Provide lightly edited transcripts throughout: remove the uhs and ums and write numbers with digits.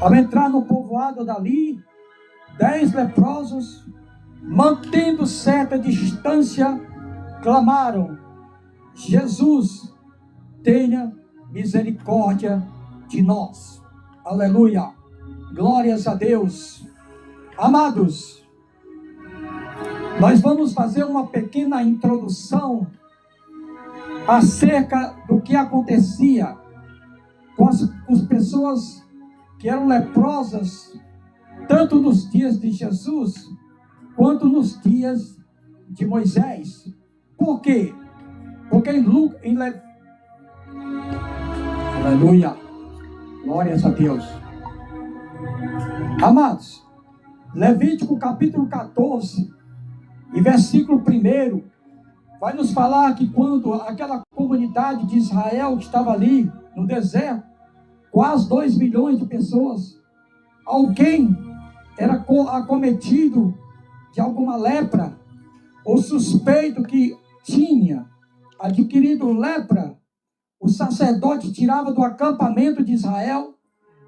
Ao entrar no povoado dali, 10 leprosos, mantendo certa distância, clamaram: Jesus, tenha misericórdia de nós. Aleluia, glórias a Deus. Amados, nós vamos fazer uma pequena introdução acerca do que acontecia com as pessoas que eram leprosas, tanto nos dias de Jesus, quanto nos dias de Moisés. Por quê? Porque aleluia, glórias a Deus. Amados, Levítico capítulo 14 e versículo 1 vai nos falar que quando aquela comunidade de Israel que estava ali no deserto, quase 2 milhões de pessoas, alguém era acometido de alguma lepra, ou suspeito que tinha adquirido lepra, o sacerdote tirava do acampamento de Israel,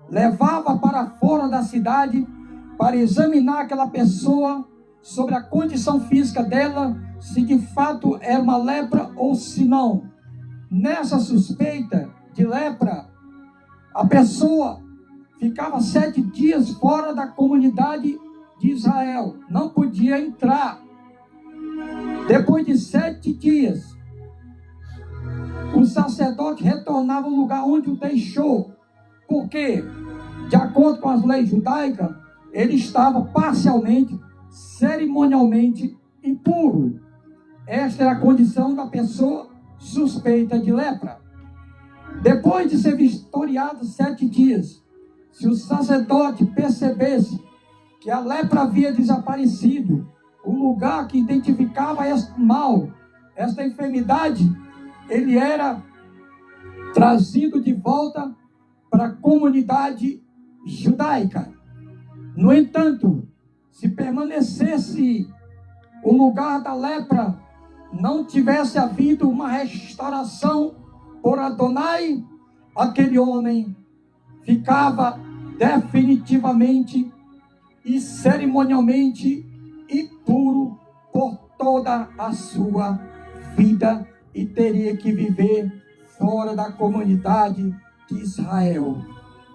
levava para fora da cidade para examinar aquela pessoa sobre a condição física dela, se de fato era uma lepra ou se não. Nessa suspeita de lepra, a pessoa ficava 7 dias fora da comunidade de Israel, não podia entrar. Depois de 7 dias, o sacerdote retornava ao lugar onde o deixou, porque, de acordo com as leis judaicas, ele estava parcialmente, cerimonialmente impuro. Esta era a condição da pessoa suspeita de lepra. Depois de ser vistoriado 7 dias, se o sacerdote percebesse que a lepra havia desaparecido, o lugar que identificava este mal, esta enfermidade, ele era trazido de volta para a comunidade judaica. No entanto, se permanecesse o lugar da lepra, não tivesse havido uma restauração por Adonai, aquele homem ficava definitivamente e cerimonialmente impuro por toda a sua vida e teria que viver fora da comunidade de Israel.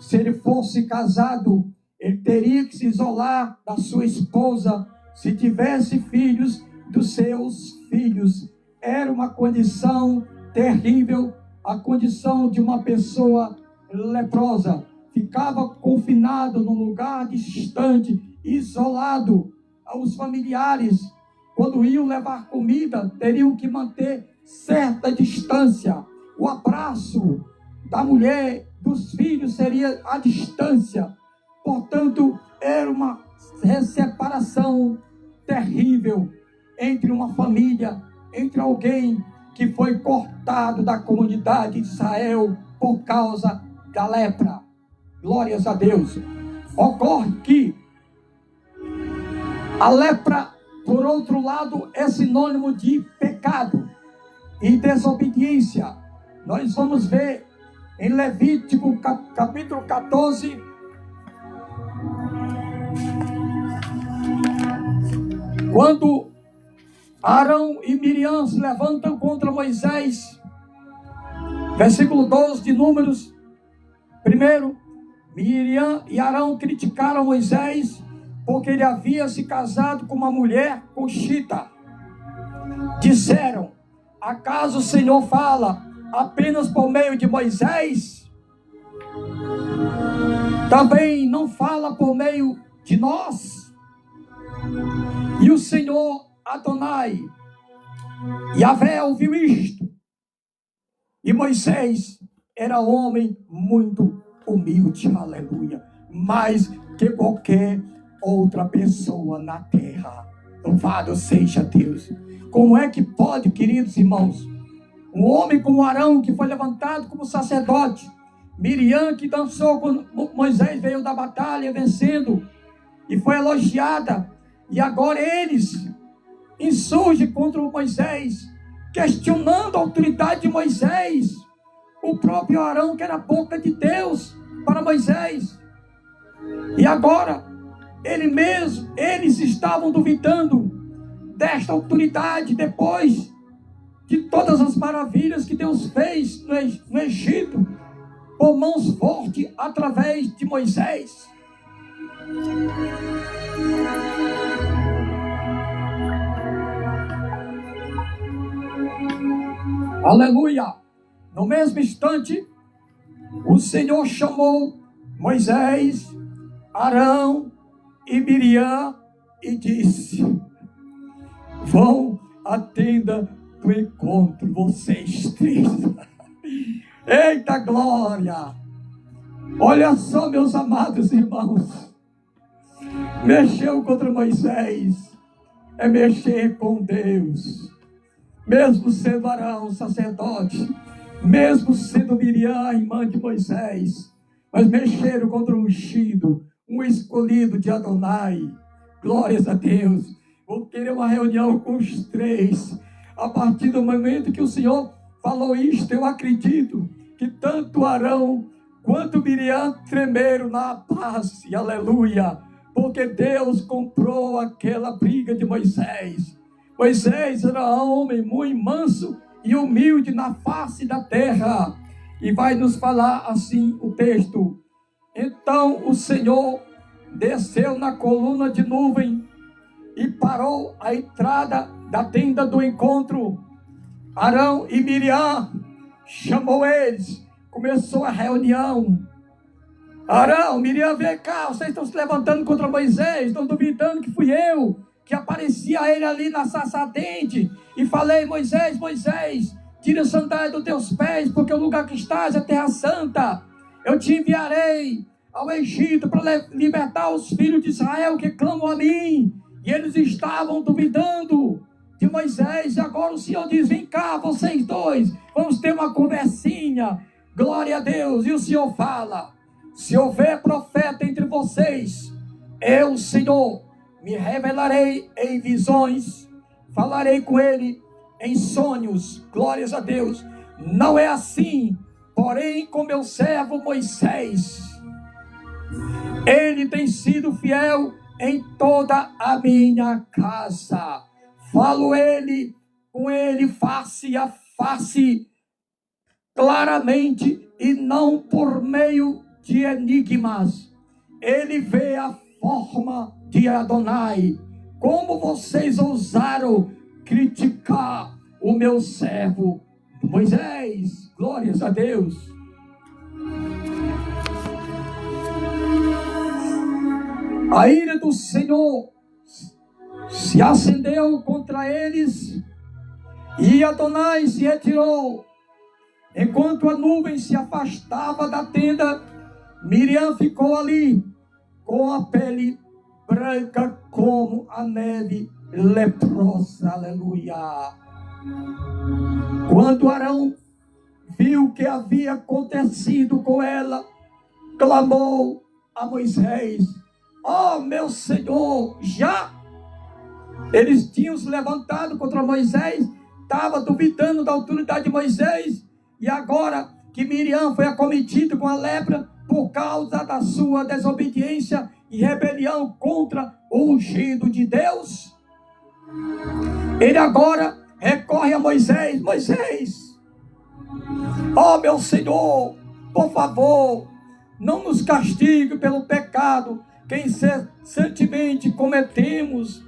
Se ele fosse casado, ele teria que se isolar da sua esposa. Se tivesse filhos, dos seus filhos. Era uma condição terrível, a condição de uma pessoa leprosa. Ficava confinado num lugar distante, isolado. Os familiares, quando iam levar comida, teriam que manter certa distância. O abraço da mulher, dos filhos, seria à distância. Portanto, era uma separação terrível entre uma família, entre alguém que foi cortado da comunidade de Israel por causa da lepra. Glórias a Deus. Ocorre que a lepra, por outro lado, é sinônimo de pecado e desobediência. Nós vamos ver em Levítico capítulo 14, quando Arão e Miriam se levantam contra Moisés, versículo 12 de Números. Primeiro, Miriam e Arão criticaram Moisés porque ele havia se casado com uma mulher cuxita. Disseram: acaso o Senhor fala apenas por meio de Moisés? Também não fala por meio de nós? E o Senhor Adonai, Yahvé, ouviu isto. E Moisés era homem muito humilde, aleluia, mais que qualquer outra pessoa na terra. Louvado seja Deus. Como é que pode, queridos irmãos, um homem como Arão, que foi levantado como sacerdote, Miriam, que dançou quando Moisés veio da batalha vencendo e foi elogiada, e agora eles insurgem contra Moisés, questionando a autoridade de Moisés, o próprio Arão, que era a boca de Deus para Moisés. E agora, eles estavam duvidando desta autoridade depois de todas as maravilhas que Deus fez no Egito, por mãos fortes através de Moisés. Aleluia! No mesmo instante, o Senhor chamou Moisés, Arão e Miriam e disse: vão à tenda do encontro, vocês três. Eita glória! Olha só, meus amados irmãos, mexeu contra Moisés é mexer com Deus. Mesmo sendo Arão sacerdote, mesmo sendo Miriam irmã de Moisés, mas mexeram contra o ungido, um escolhido de Adonai. Glórias a Deus. Vou querer uma reunião com os três. A partir do momento que o Senhor falou isto, eu acredito que tanto Arão quanto Miriam tremeram na base. Aleluia. Porque Deus comprou aquela briga de Moisés. Moisés era um homem muito manso e humilde na face da terra. E vai nos falar assim o texto. Então o Senhor desceu na coluna de nuvem e parou à entrada da tenda do encontro. Arão e Miriam chamou eles. Começou a reunião. Arão, Miriam, vem cá, vocês estão se levantando contra Moisés, estão duvidando que fui eu que apareci a ele ali na sarça ardente e falei: Moisés, Moisés, tira a sandália dos teus pés, porque o lugar que estás é terra santa. Eu te enviarei ao Egito para libertar os filhos de Israel que clamam a mim. E eles estavam duvidando de Moisés. E agora o Senhor diz: vem cá, vocês dois, vamos ter uma conversinha. Glória a Deus. E o Senhor fala: se houver profeta entre vocês, eu, Senhor, me revelarei em visões, falarei com ele em sonhos. Glórias a Deus. Não é assim, porém, com meu servo Moisés. Ele tem sido fiel em toda a minha casa. Falo com ele face a face, claramente, e não por meio de enigmas. Ele vê a forma de Adonai. Como vocês ousaram criticar o meu servo Moisés? Glórias a Deus. A ira do Senhor se acendeu contra eles e Adonai se retirou. Enquanto a nuvem se afastava da tenda, Miriam ficou ali com a pele branca como a neve, leprosa. Aleluia. Quando Arão viu o que havia acontecido com ela, clamou a Moisés: ó meu Senhor, já eles tinham se levantado contra Moisés, estava duvidando da autoridade de Moisés, e agora que Miriam foi acometida com a lepra por causa da sua desobediência e rebelião contra o ungido de Deus, ele agora recorre a Moisés: Moisés, ó meu Senhor, por favor, não nos castigue pelo pecado que incessantemente cometemos.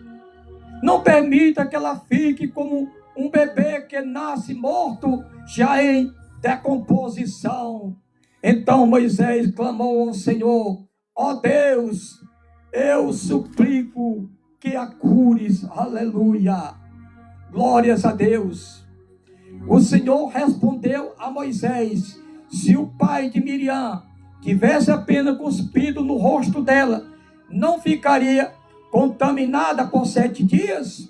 Não permita que ela fique como um bebê que nasce morto, já em decomposição. Então Moisés clamou ao Senhor: ó Deus, eu suplico que a cures. Aleluia. Glórias a Deus. O Senhor respondeu a Moisés: se o pai de Miriam tivesse apenas cuspido no rosto dela, não ficaria contaminada por 7 dias?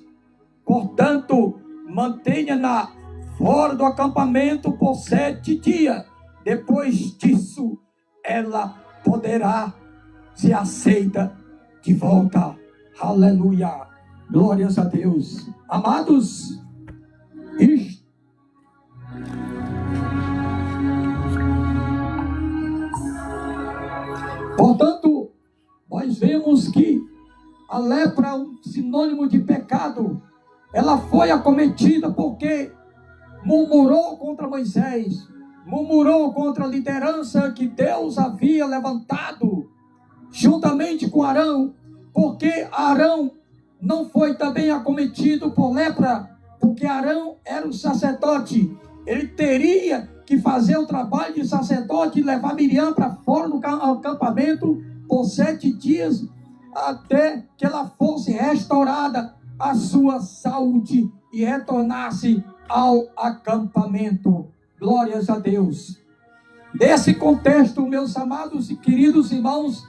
Portanto, mantenha-na fora do acampamento por 7 dias. Depois disso, ela poderá ser aceita de volta. Aleluia. Glórias a Deus. Amados, portanto, vemos que a lepra é um sinônimo de pecado. Ela foi acometida porque murmurou contra Moisés, murmurou contra a liderança que Deus havia levantado, juntamente com Arão, porque Arão não foi também acometido por lepra, porque Arão era o sacerdote. Ele teria que fazer o trabalho de sacerdote e levar Miriam para fora do acampamento por 7 dias, até que ela fosse restaurada a sua saúde e retornasse ao acampamento. Glórias a Deus. Nesse contexto, meus amados e queridos irmãos,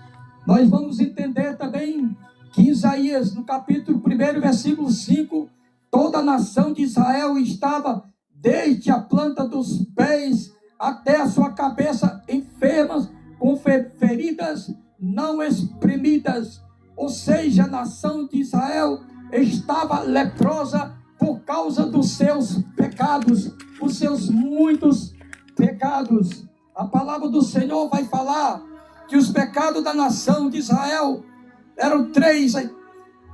nós vamos entender também que Isaías, no capítulo 1, versículo 5, toda a nação de Israel estava, desde a planta dos pés até a sua cabeça, enfermas, com feridas não exprimidas. Ou seja, a nação de Israel estava leprosa por causa dos seus pecados, os seus muitos pecados. A palavra do Senhor vai falar que os pecados da nação de Israel eram 3.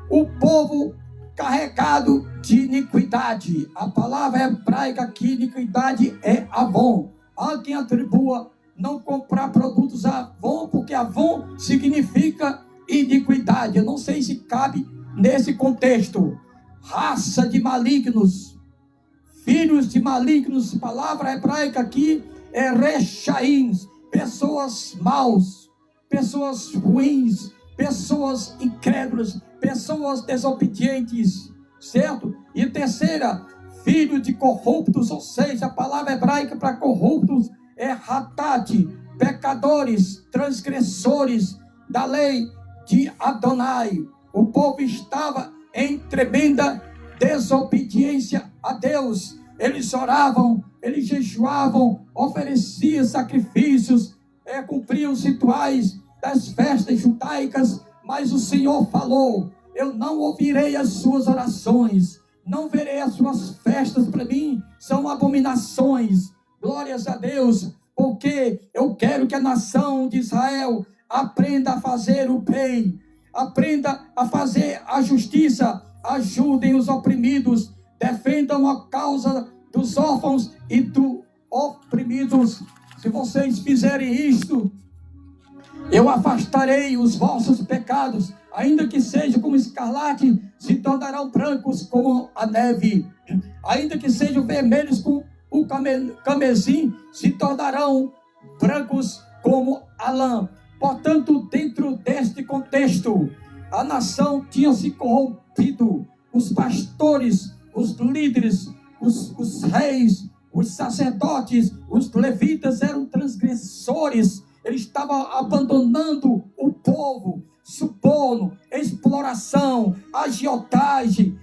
O povo carregado de iniquidade. A palavra hebraica aqui, iniquidade, é avon. Há quem atribua não comprar produtos avon, porque avon significa iniquidade. Eu não sei se cabe nesse contexto. Raça de malignos, filhos de malignos. A palavra hebraica aqui é rechaíns, pessoas maus, pessoas ruins, pessoas incrédulas, pessoas desobedientes, certo? E terceira, filho de corruptos, ou seja, a palavra hebraica para corruptos é hatat, pecadores, transgressores da lei de Adonai. O povo estava em tremenda desobediência a Deus. Eles oravam, eles jejuavam, ofereciam sacrifícios, cumpriam os rituais das festas judaicas, mas o Senhor falou: eu não ouvirei as suas orações, não verei as suas festas, para mim são abominações. Glórias a Deus, porque eu quero que a nação de Israel aprenda a fazer o bem, aprenda a fazer a justiça, ajudem os oprimidos, defendam a causa dos órfãos e dos oprimidos. Se vocês fizerem isto, eu afastarei os vossos pecados, ainda que sejam como escarlate, se tornarão brancos como a neve. Ainda que sejam vermelhos como o carmesim, se tornarão brancos como a lã. Portanto, dentro deste contexto, a nação tinha se corrompido. Os pastores, os líderes, os reis, os sacerdotes, os levitas eram transgressores. Eles estavam abandonando o povo, suborno, exploração, agiotagem.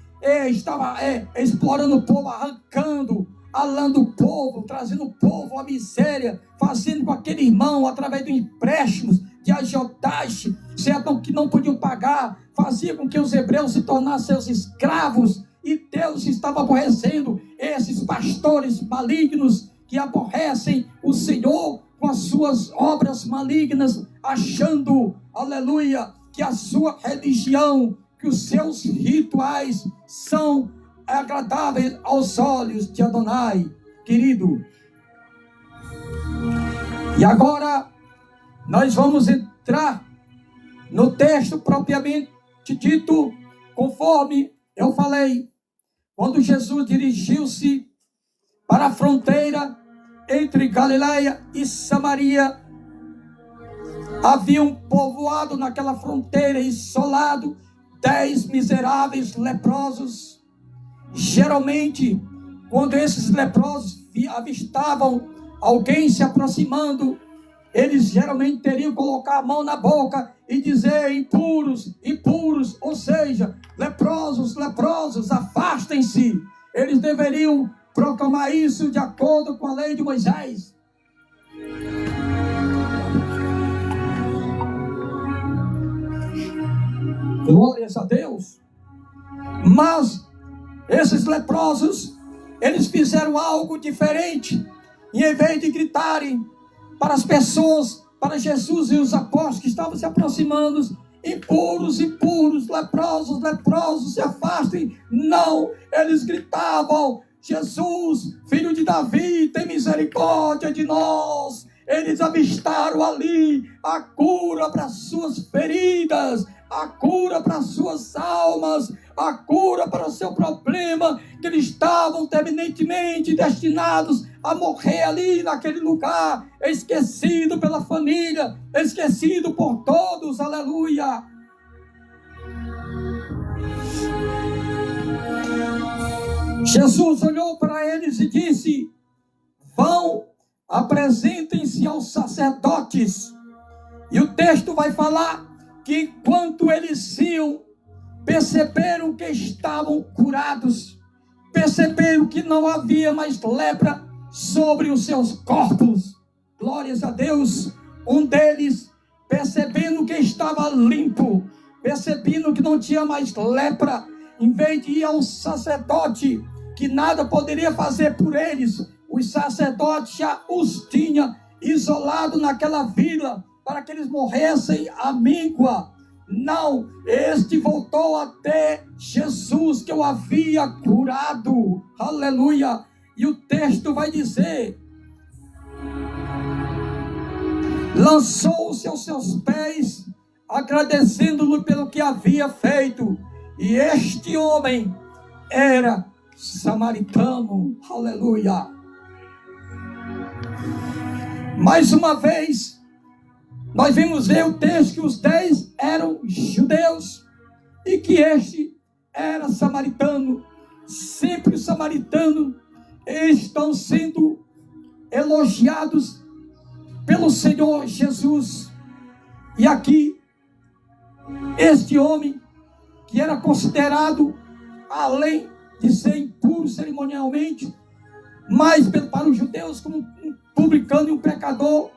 Estava explorando o povo, arrancando, alando o povo, trazendo o povo à miséria, fazendo com aquele irmão, através de empréstimos, de agiotagem, certo, que não podiam pagar, fazia com que os hebreus se tornassem seus escravos. E Deus estava aborrecendo esses pastores malignos que aborrecem o Senhor com as suas obras malignas, achando, aleluia, que a sua religião, que os seus rituais são agradáveis aos olhos de Adonai, querido. E agora nós vamos entrar no texto propriamente dito, conforme eu falei, quando Jesus dirigiu-se para a fronteira entre Galileia e Samaria. Havia um povoado naquela fronteira, isolado, 10 miseráveis leprosos. Geralmente, quando esses leprosos avistavam alguém se aproximando, eles geralmente teriam que colocar a mão na boca e dizer: impuros, impuros, ou seja, leprosos, leprosos, afastem-se. Eles deveriam proclamar isso de acordo com a lei de Moisés. Glórias a Deus. Mas esses leprosos, eles fizeram algo diferente. E em vez de gritarem para as pessoas, para Jesus e os apóstolos que estavam se aproximando, impuros, impuros, leprosos, leprosos, se afastem. Não, eles gritavam: Jesus, filho de Davi, tem misericórdia de nós. Eles avistaram ali a cura para suas feridas, a cura para suas almas, a cura para o seu problema, que eles estavam terminantemente destinados a morrer ali naquele lugar, esquecido pela família, esquecido por todos, aleluia. Jesus olhou para eles e disse: vão, apresentem-se aos sacerdotes. E o texto vai falar que enquanto eles iam, perceberam que estavam curados, perceberam que não havia mais lepra sobre os seus corpos. Glórias a Deus. Um deles, percebendo que estava limpo, percebendo que não tinha mais lepra, em vez de ir ao sacerdote, que nada poderia fazer por eles, os sacerdotes já os tinha isolado naquela vila, para que eles morressem à míngua. Não, este voltou até Jesus, que o havia curado, aleluia. E o texto vai dizer: lançou-se aos seus pés, agradecendo-lhe pelo que havia feito. E este homem era samaritano, aleluia. Mais uma vez, nós vimos ver o texto que os 10 eram judeus e que este era samaritano. Sempre os samaritanos estão sendo elogiados pelo Senhor Jesus. E aqui, este homem, que era considerado, além de ser impuro cerimonialmente, mas para os judeus como um publicano e um pecador,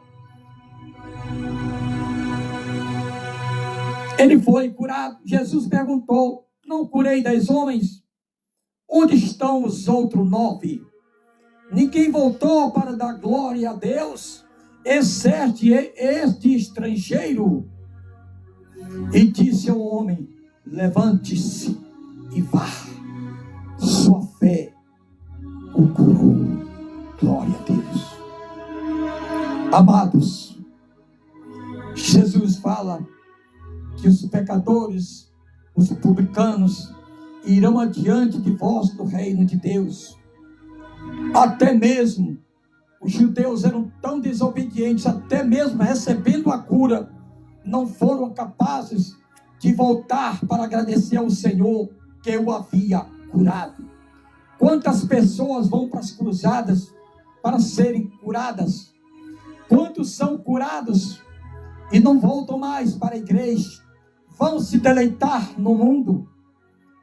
ele foi curado. Jesus perguntou: não curei 10 homens? Onde estão os outros 9? Ninguém voltou para dar glória a Deus, exceto este estrangeiro. E disse ao homem: levante-se e vá, sua fé o curou. Glória a Deus. Amados, Jesus fala que os pecadores, os publicanos, irão adiante de vós no reino de Deus. Até mesmo os judeus eram tão desobedientes, até mesmo recebendo a cura, não foram capazes de voltar para agradecer ao Senhor que o havia curado. Quantas pessoas vão para as cruzadas para serem curadas? Quantos são curados e não voltam mais para a igreja? Vão se deleitar no mundo,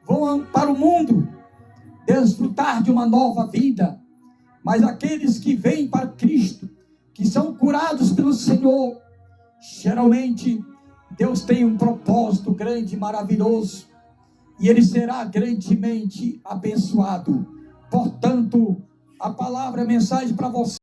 vão para o mundo desfrutar de uma nova vida. Mas aqueles que vêm para Cristo, que são curados pelo Senhor, geralmente Deus tem um propósito grande e maravilhoso, e ele será grandemente abençoado. Portanto, a palavra, a mensagem para você: